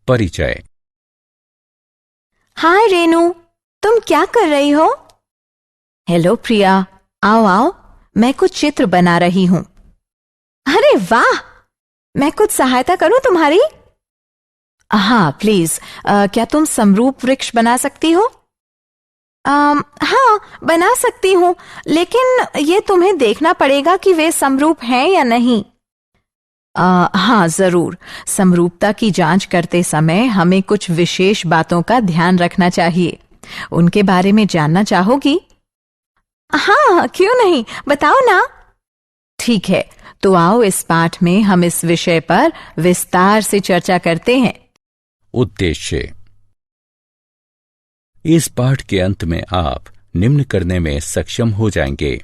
परिचय। हाय रेनू, तुम क्या कर रही हो? हेलो प्रिया, आओ आओ, मैं कुछ चित्र बना रही हूँ। अरे वाह, मैं कुछ सहायता करूँ तुम्हारी? हाँ प्लीज, क्या तुम समरूप वृक्ष बना सकती हो? हाँ बना सकती हूँ, लेकिन ये तुम्हें देखना पड़ेगा कि वे समरूप हैं या नहीं। हाँ जरूर, समरूपता की जांच करते समय हमें कुछ विशेष बातों का ध्यान रखना चाहिए। उनके बारे में जानना चाहोगी? हाँ क्यों नहीं, बताओ ना। ठीक है, तो आओ इस पाठ में हम इस विषय पर विस्तार से चर्चा करते हैं। उद्देश्य। इस पाठ के अंत में आप निम्न करने में सक्षम हो जाएंगे: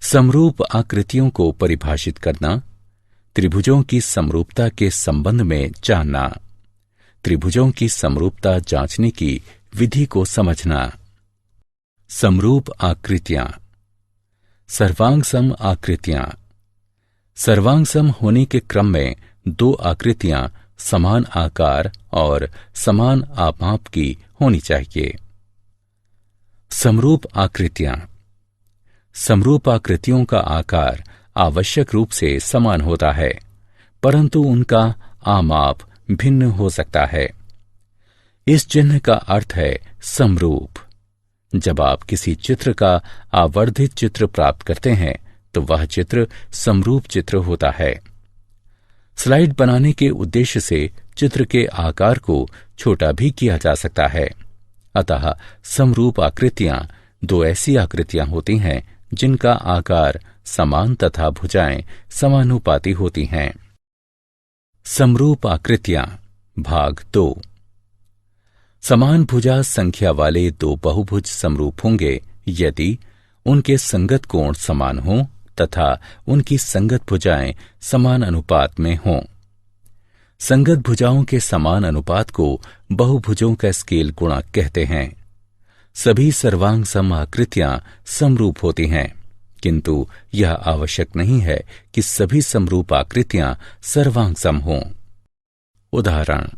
समरूप आकृतियों को परिभाषित करना, त्रिभुजों की समरूपता के संबंध में जानना, त्रिभुजों की समरूपता जांचने की विधि को समझना। समरूप आकृतियां। सर्वांगसम आकृतियां। सर्वांगसम होने के क्रम में दो आकृतियां समान आकार और समान आपाप की होनी चाहिए। समरूप आकृतियां। समरूप आकृतियों का आकार आवश्यक रूप से समान होता है, परंतु उनका आमाप भिन्न हो सकता है। इस चिन्ह का अर्थ है समरूप। जब आप किसी चित्र का आवर्धित चित्र प्राप्त करते हैं तो वह चित्र समरूप चित्र होता है। स्लाइड बनाने के उद्देश्य से चित्र के आकार को छोटा भी किया जा सकता है। अतः समरूप आकृतियां दो ऐसी आकृतियां होती हैं जिनका आकार समान तथा भुजाएं समानुपाती होती हैं। समरूप आकृतियां भाग 2। समान भुजा संख्या वाले दो बहुभुज समरूप होंगे यदि उनके संगत कोण समान हों तथा उनकी संगत भुजाएं समान अनुपात में हों। संगत भुजाओं के समान अनुपात को बहुभुजों का स्केल गुणक कहते हैं। सभी सर्वांगसम आकृतियां समरूप होती हैं, किंतु यह आवश्यक नहीं है कि सभी समरूप आकृतियां सर्वांगसम हों। उदाहरण: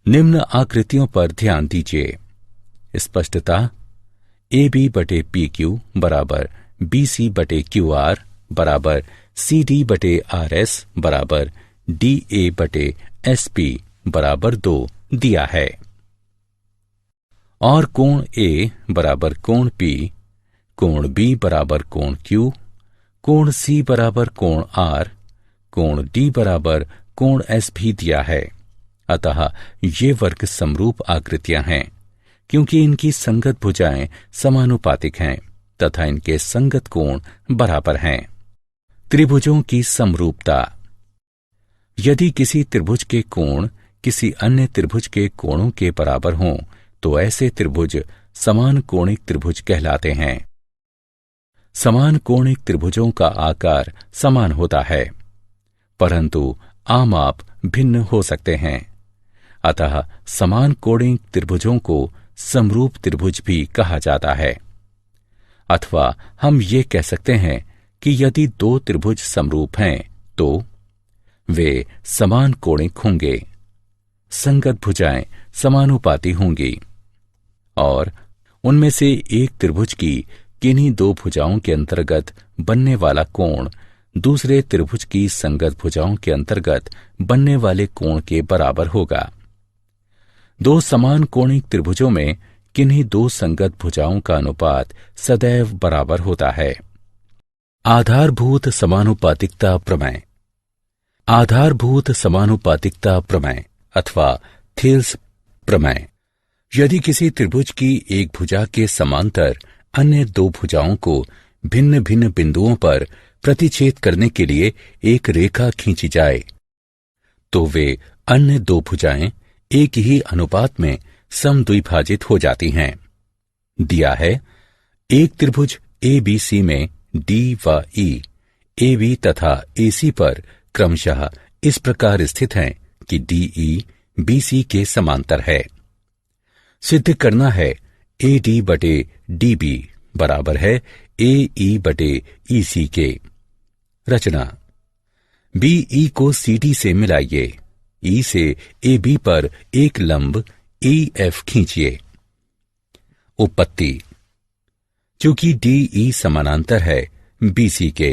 निम्न आकृतियों पर ध्यान दीजिए। स्पष्टता: AB/PQ बराबर BC/QR बराबर CD/RS बराबर DA/SP बराबर 2 दिया है। और कोण A बराबर कोण P, कोण B बराबर कोण Q, कोण C बराबर कोण R, कोण D बराबर कोण S भी दिया है। अतः ये वर्ग समरूप आकृतियां हैं क्योंकि इनकी संगत भुजाएं समानुपातिक हैं तथा इनके संगत कोण बराबर हैं। त्रिभुजों की समरूपता। यदि किसी त्रिभुज के कोण किसी अन्य त्रिभुज के कोणों के बराबर हों तो ऐसे त्रिभुज समान कोणिक त्रिभुज कहलाते हैं। समान कोणिक त्रिभुजों का आकार समान होता है, परंतु आमाप भिन्न हो सकते हैं। अतः समान कोणिक त्रिभुजों को समरूप त्रिभुज भी कहा जाता है। अथवा हम ये कह सकते हैं कि यदि दो त्रिभुज समरूप हैं तो वे समान कोणिक होंगे, संगत भुजाएं समानुपाती होंगी और उनमें से एक त्रिभुज की किन्हीं दो भुजाओं के अंतर्गत बनने वाला कोण दूसरे त्रिभुज की संगत भुजाओं के अंतर्गत बनने वाले कोण के बराबर होगा। दो समान कोणिक त्रिभुजों में किन्हीं दो संगत भुजाओं का अनुपात सदैव बराबर होता है। आधारभूत समानुपातिकता प्रमेय। आधारभूत समानुपातिकता प्रमेय अथवा थिल्स प्रमेय। यदि किसी त्रिभुज की एक भुजा के समांतर अन्य दो भुजाओं को भिन्न भिन्न बिंदुओं पर प्रतिच्छेद करने के लिए एक रेखा खींची जाए तो वे अन्य दो भुजाएं एक ही अनुपात में समद्विभाजित हो जाती हैं। दिया है एक त्रिभुज ABC में D व E AB तथा AC पर क्रमशः इस प्रकार स्थित हैं कि DE BC के समांतर है। सिद्ध करना है AD/DB बराबर है AE/EC के। रचना: BE को CD से मिलाइए ई से ए बी पर एक लंब ई एफ खींचिए। उपपत्ति। चूंकि डी ई समानांतर है बी सी के,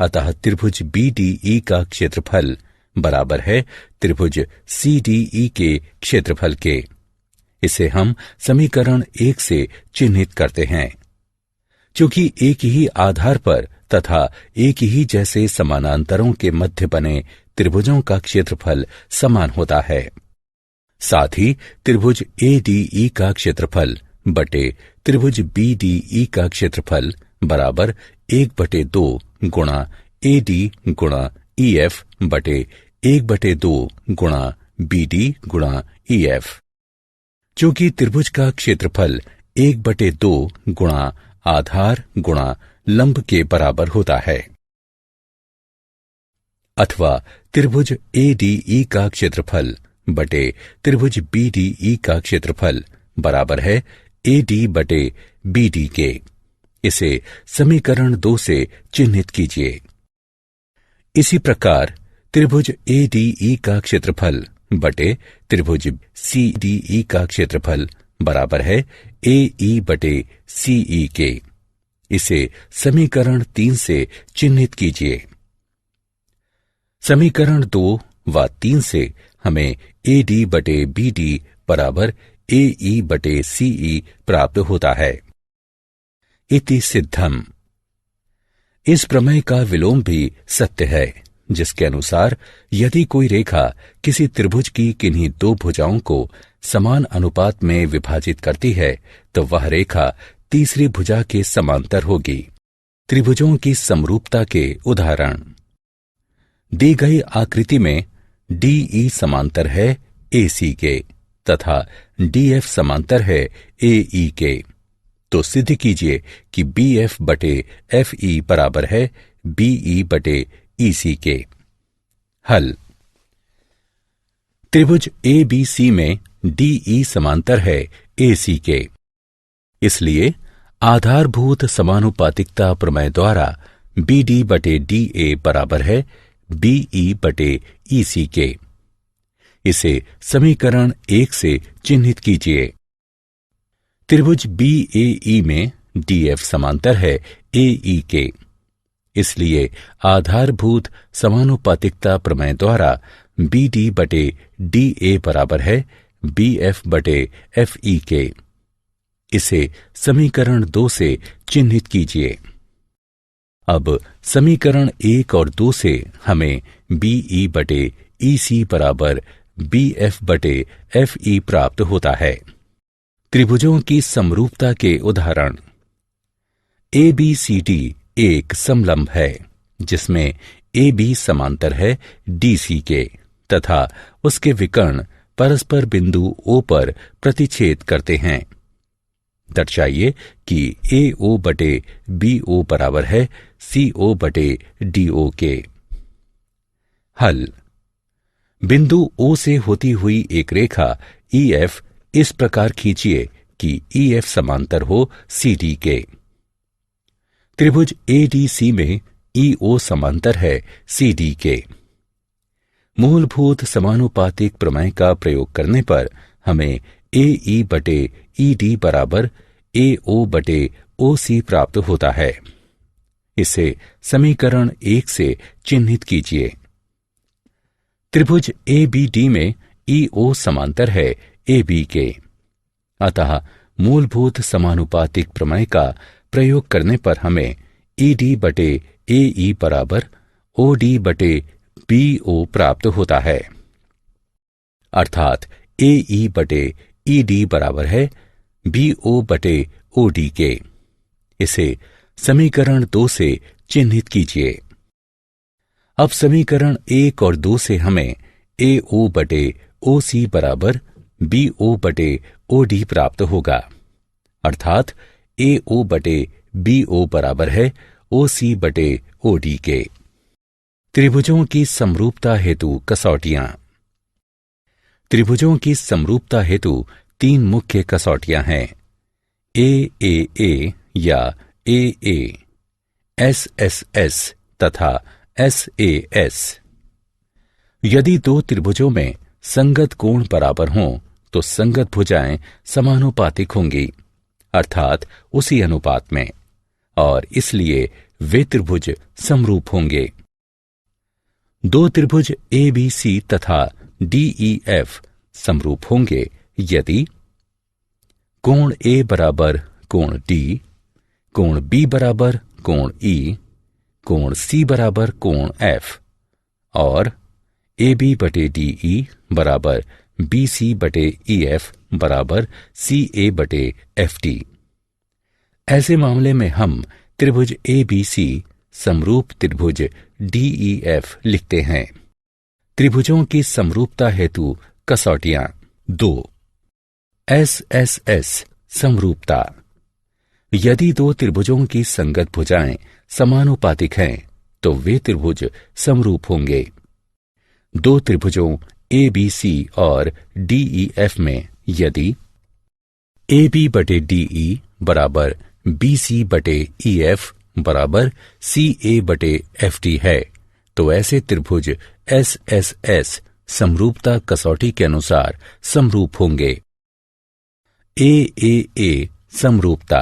अतः त्रिभुज बी डी ई का क्षेत्रफल बराबर है त्रिभुज सी डी ई के क्षेत्रफल के। इसे हम समीकरण 1 से चिन्हित करते हैं। चूंकि एक ही आधार पर तथा एक ही जैसे समानांतरों के मध्य बने त्रिभुजों का क्षेत्रफल समान होता है, साथ ही त्रिभुज ए डी ई का क्षेत्रफल बटे त्रिभुज बी डी ई का क्षेत्रफल बराबर 1/2 गुणा ए डी गुणा ई एफ बटे 1/2 गुणा बी डी गुणा ई एफ। चूंकि त्रिभुज का क्षेत्रफल 1/2 गुणा आधार गुणा लंब के बराबर होता है, अथवा त्रिभुज ए डी ई का क्षेत्रफल बटे त्रिभुज बी डी ई का क्षेत्रफल बराबर है ए डी बटे बी डी के। इसे समीकरण 2 से चिन्हित कीजिए। इसी प्रकार त्रिभुज ए डी ई का क्षेत्रफल बटे त्रिभुज सी डी ई का क्षेत्रफल बराबर है ए ई बटे सी ई के। इसे समीकरण 3 से चिन्हित कीजिए। समीकरण 2 व 3 से हमें ए डी बटे बी डी बराबर ए ई बटे सी ई प्राप्त होता है। इति सिद्धम। इस प्रमेय का विलोम भी सत्य है, जिसके अनुसार यदि कोई रेखा किसी त्रिभुज की किन्हीं दो भुजाओं को समान अनुपात में विभाजित करती है तो वह रेखा तीसरी भुजा के समांतर होगी। त्रिभुजों की समरूपता के उदाहरण। दी गई आकृति में डी ई समांतर है ए सी के तथा डी एफ समांतर है ए ई के, तो सिद्ध कीजिए कि बी एफ बटे एफ ई बराबर है बी ई बटे ई सी के। हल। त्रिभुज ए बी सी में डी ई समांतर है ए सी के, इसलिए आधारभूत समानुपातिकता प्रमेय द्वारा बी डी बटे डी ए बराबर है बी ई बटे ई सी के। इसे समीकरण 1 से चिन्हित कीजिए। त्रिभुज बी ए ई में डी एफ समांतर है ए ई के, इसलिए आधारभूत समानुपातिकता प्रमेय द्वारा बी डी बटे डी ए बराबर है बी एफ बटे एफ ई के। इसे समीकरण 2 से चिन्हित कीजिए। अब समीकरण 1 और 2 से हमें बी ई बटे ई सी बराबर बी एफ बटे एफ ई प्राप्त होता है। त्रिभुजों की समरूपता के उदाहरण। ए बी सी डी एक समलंब है जिसमें ए बी समांतर है डी सी के तथा उसके विकर्ण परस्पर बिंदु ओ पर प्रतिच्छेद करते हैं। दर्शाइए कि ए ओ बटे बी ओ बराबर है सी ओ बटे डी ओ के। हल। बिंदु ओ से होती हुई एक रेखा ई एफ इस प्रकार खींचिए कि ई एफ समांतर हो सी डी के। त्रिभुज ए डी सी में ई ओ समांतर है सी डी के। मूलभूत समानुपातिक प्रमेय का प्रयोग करने पर हमें ए ई बटे ई डी बराबर ए ओ बटे ओ सी प्राप्त होता है। इसे समीकरण 1 से चिन्हित कीजिए। त्रिभुज ए बी डी में ई ओ समांतर है ए बी के, अतः मूलभूत समानुपातिक प्रमेय का प्रयोग करने पर हमें ई डी बटे ए ई बराबर ओ डी बटे बी ओ प्राप्त होता है, अर्थात ए ई बटे ई डी बराबर है बी ओ बटे ओ डी के। इसे समीकरण 2 से चिन्हित कीजिए। अब समीकरण 1 और 2 से हमें ए ओ बटे ओ सी बराबर बी ओ बटे ओ डी प्राप्त होगा, अर्थात ए ओ बटे बी ओ बराबर है ओ सी बटे ओ डी के। त्रिभुजों की समरूपता हेतु कसौटियां। त्रिभुजों की समरूपता हेतु 3 मुख्य कसौटियां हैं, ए या ए, एस तथा एस। यदि दो त्रिभुजों में संगत कोण बराबर हों तो संगत भुजाएं समानुपातिक होंगी, अर्थात उसी अनुपात में, और इसलिए वे त्रिभुज समरूप होंगे। दो त्रिभुज ABC तथा DEF समरूप होंगे यदि कोण A बराबर कोण D, कोण B बराबर कोण E, कोण C बराबर कोण F और AB बटे DE बराबर BC बटे EF बराबर CA बटे FD। ऐसे मामले में हम त्रिभुज ABC समरूप त्रिभुज DEF लिखते हैं। त्रिभुजों की समरूपता हेतु कसौटियां। 2. SSS समरूपता। यदि दो त्रिभुजों की संगत भुजाएं समानुपातिक हैं तो वे त्रिभुज समरूप होंगे। दो त्रिभुजों ABC और DEF में यदि AB बटे DE बराबर BC बटे EF बराबर CA बटे FD है तो ऐसे त्रिभुज SSS समरूपता कसौटी के अनुसार समरूप होंगे। AAA समरूपता।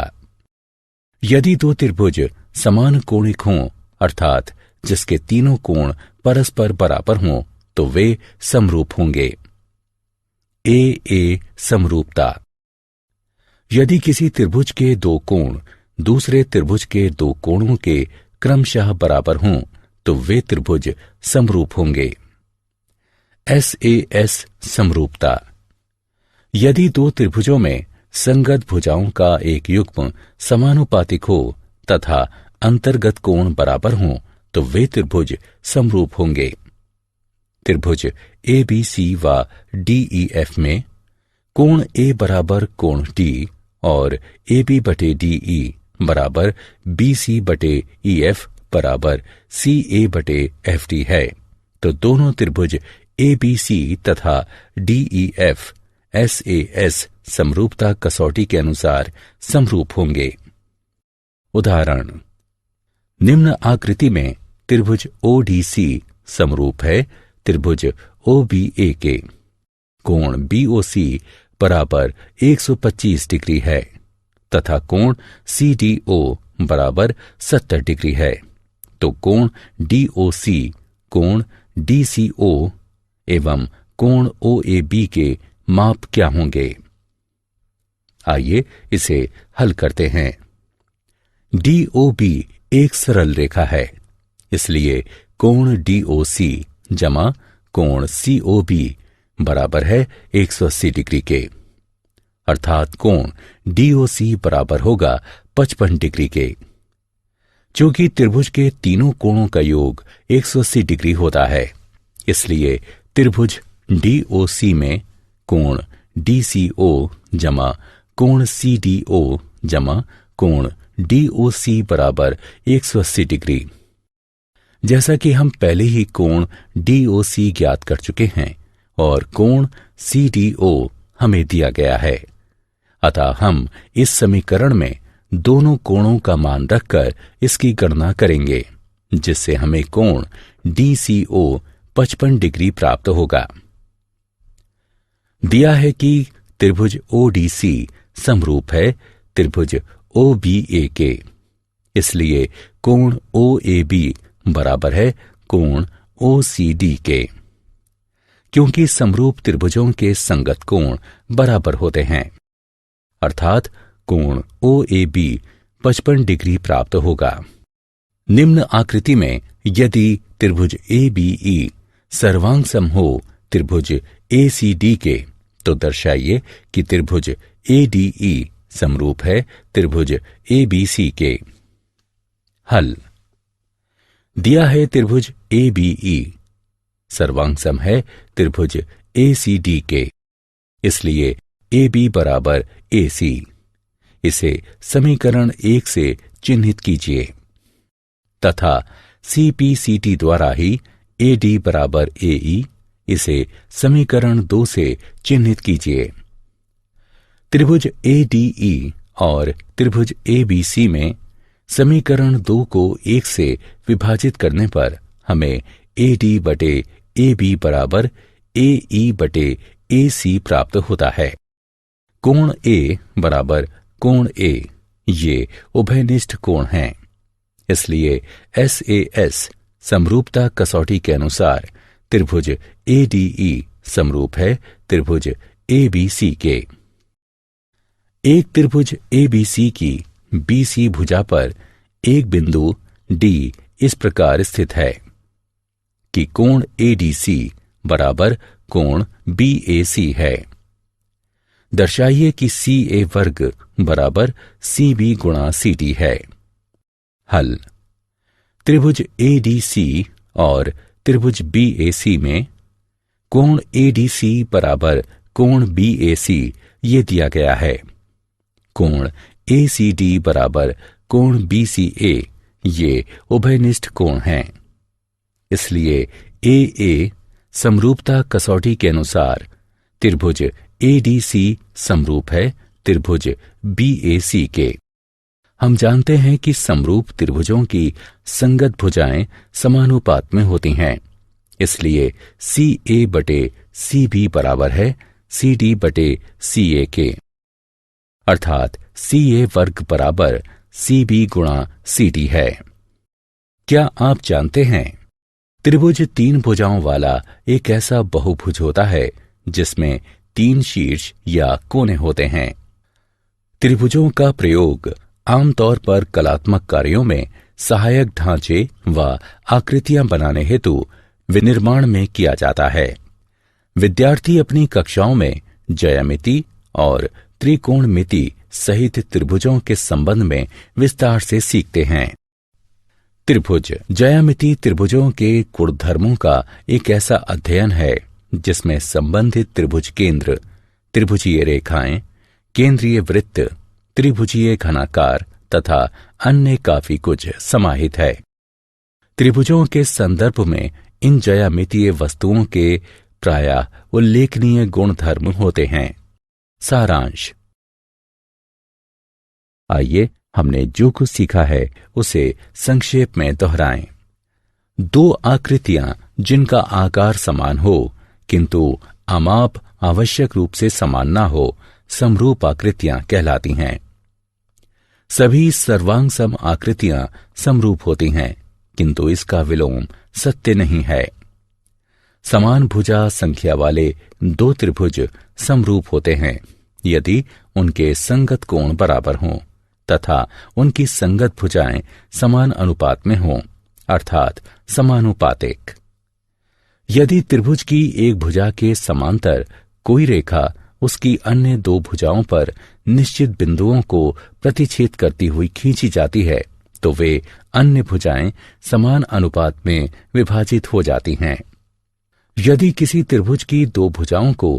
यदि दो त्रिभुज समान कोणिक हों, अर्थात जिसके तीनों कोण परस्पर बराबर हों, तो वे समरूप होंगे। AA समरूपता। यदि किसी त्रिभुज के दो कोण दूसरे त्रिभुज के दो कोणों के क्रमशः बराबर हों तो वे त्रिभुज समरूप होंगे। SAS समरूपता। यदि दो त्रिभुजों में संगत भुजाओं का एक युग्म समानुपातिक हो तथा अंतर्गत कोण बराबर हों तो वे त्रिभुज समरूप होंगे। त्रिभुज ABC व DEF में कोण A बराबर कोण D और AB बटे DE बराबर BC बटे EF बराबर CA बटे FD है तो दोनों त्रिभुज ABC तथा DEF SAS समरूपता कसौटी के अनुसार समरूप होंगे। उदाहरण, निम्न आकृति में त्रिभुज ODC समरूप है त्रिभुज OBA के। कोण BOC बराबर 125 डिग्री है तथा कोण CDO बराबर 70 डिग्री है तो कोण DOC, कोण DCO एवं कोण OAB के माप क्या होंगे? आइए इसे हल करते हैं। DOB एक सरल रेखा है, इसलिए कोण DOC जमा कोण COB बराबर है 180 डिग्री के, अर्थात कोण DOC बराबर होगा 55 डिग्री के। चूंकि त्रिभुज के तीनों कोणों का योग 180 डिग्री होता है, इसलिए त्रिभुज DOC में कोण DCO जमा कोण CDO जमा कोण DOC बराबर 180 डिग्री। जैसा कि हम पहले ही कोण DOC ज्ञात कर चुके हैं और कोण CDO हमें दिया गया है, अतः हम इस समीकरण में दोनों कोणों का मान रखकर इसकी गणना करेंगे, जिससे हमें कोण DCO 55 डिग्री प्राप्त होगा। दिया है कि त्रिभुज ODC समरूप है त्रिभुज OBA के, इसलिए कोण OAB बराबर है कोण OCD के। क्योंकि समरूप त्रिभुजों के संगत कोण बराबर होते हैं, अर्थात कोण OAB 55 डिग्री प्राप्त होगा। निम्न आकृति में यदि त्रिभुज ABE सर्वांगसम हो त्रिभुज ACD के तो दर्शाइए कि त्रिभुज ADE समरूप है त्रिभुज ABC के। हल। दिया है त्रिभुज ABE सर्वांगसम है त्रिभुज ACD के, इसलिए AB बराबर AC। इसे समीकरण 1 से चिन्हित कीजिए तथा CPCT द्वारा ही AD बराबर AE इसे समीकरण 2 से चिन्हित कीजिए। त्रिभुज ADE और त्रिभुज ABC में समीकरण 2 को 1 से विभाजित करने पर हमें AD बटे ए बी बराबर ए ई बटे ए सी प्राप्त होता है। कोण ए बराबर कोण ए ये उभयनिष्ठ कोण हैं। इसलिए SAS समरूपता कसौटी के अनुसार त्रिभुज ADE समरूप है त्रिभुज ABC के। एक त्रिभुज ABC की BC भुजा पर एक बिंदु D इस प्रकार स्थित है कि कोण ADC बराबर कोण BAC है। दर्शाइए कि CA वर्ग बराबर CB गुणा CT है। हल। त्रिभुज ADC और त्रिभुज BAC में कोण ADC बराबर कोण BAC ये दिया गया है। कोण ACD बराबर कोण BCA ये उभयनिष्ठ कोण हैं। इसलिए AA समरूपता कसौटी के अनुसार त्रिभुज ADC समरूप है त्रिभुज BAC के। हम जानते हैं कि समरूप त्रिभुजों की संगत भुजाएं समानुपात में होती हैं। इसलिए CA बटे CB बराबर है CD बटे CA के, अर्थात CA वर्ग बराबर CB गुणा CD है। क्या आप जानते हैं त्रिभुज 3 भुजाओं वाला एक ऐसा बहुभुज होता है जिसमें 3 शीर्ष या कोने होते हैं। त्रिभुजों का प्रयोग आमतौर पर कलात्मक कार्यों में सहायक ढांचे व आकृतियां बनाने हेतु विनिर्माण में किया जाता है। विद्यार्थी अपनी कक्षाओं में ज्यामिति और त्रिकोणमिति सहित त्रिभुजों के संबंध में विस्तार से सीखते हैं। त्रिभुज ज्यामिति त्रिभुजों के गुणधर्मों का एक ऐसा अध्ययन है जिसमें संबंधित त्रिभुज केंद्र, त्रिभुजीय रेखाएं, केंद्रीय वृत्त, त्रिभुजीय घनाकार तथा अन्य काफी कुछ समाहित है। त्रिभुजों के संदर्भ में इन ज्यामितीय वस्तुओं के प्रायः उल्लेखनीय गुणधर्म होते हैं। सारांश। आइए हमने जो कुछ सीखा है उसे संक्षेप में दोहराएं। 2 आकृतियां जिनका आकार समान हो किंतु आमाप आवश्यक रूप से समान ना हो समरूप आकृतियां कहलाती हैं। सभी सर्वांग सम आकृतियां समरूप होती हैं किंतु इसका विलोम सत्य नहीं है। समान भुजा संख्या वाले 2 त्रिभुज समरूप होते हैं यदि उनके संगत कोण बराबर हों तथा उनकी संगत भुजाएं समान अनुपात में हों, अर्थात समानुपातिक। यदि त्रिभुज की एक भुजा के समांतर कोई रेखा उसकी अन्य 2 भुजाओं पर निश्चित बिंदुओं को प्रतिच्छेद करती हुई खींची जाती है तो वे अन्य भुजाएं समान अनुपात में विभाजित हो जाती हैं। यदि किसी त्रिभुज की 2 भुजाओं को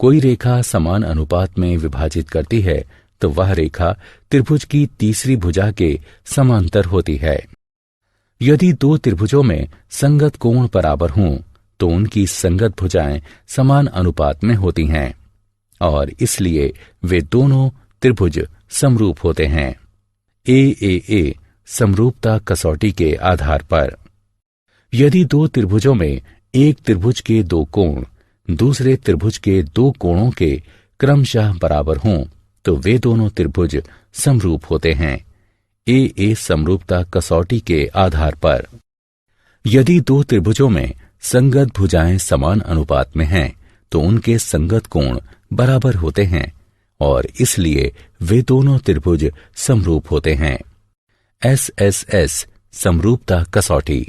कोई रेखा समान अनुपात में विभाजित करती है तो वह रेखा त्रिभुज की तीसरी भुजा के समांतर होती है। यदि 2 त्रिभुजों में संगत कोण बराबर हों तो उनकी संगत भुजाएं समान अनुपात में होती हैं और इसलिए वे दोनों त्रिभुज समरूप होते हैं। AAA समरूपता कसौटी के आधार पर यदि 2 त्रिभुजों में एक त्रिभुज के 2 कोण दूसरे त्रिभुज के 2 कोणों के क्रमशः बराबर हों तो वे दोनों त्रिभुज समरूप होते हैं। AA समरूपता कसौटी के आधार पर यदि 2 त्रिभुजों में संगत भुजाएं समान अनुपात में हैं तो उनके संगत कोण बराबर होते हैं और इसलिए वे दोनों त्रिभुज समरूप होते हैं। SSS समरूपता कसौटी।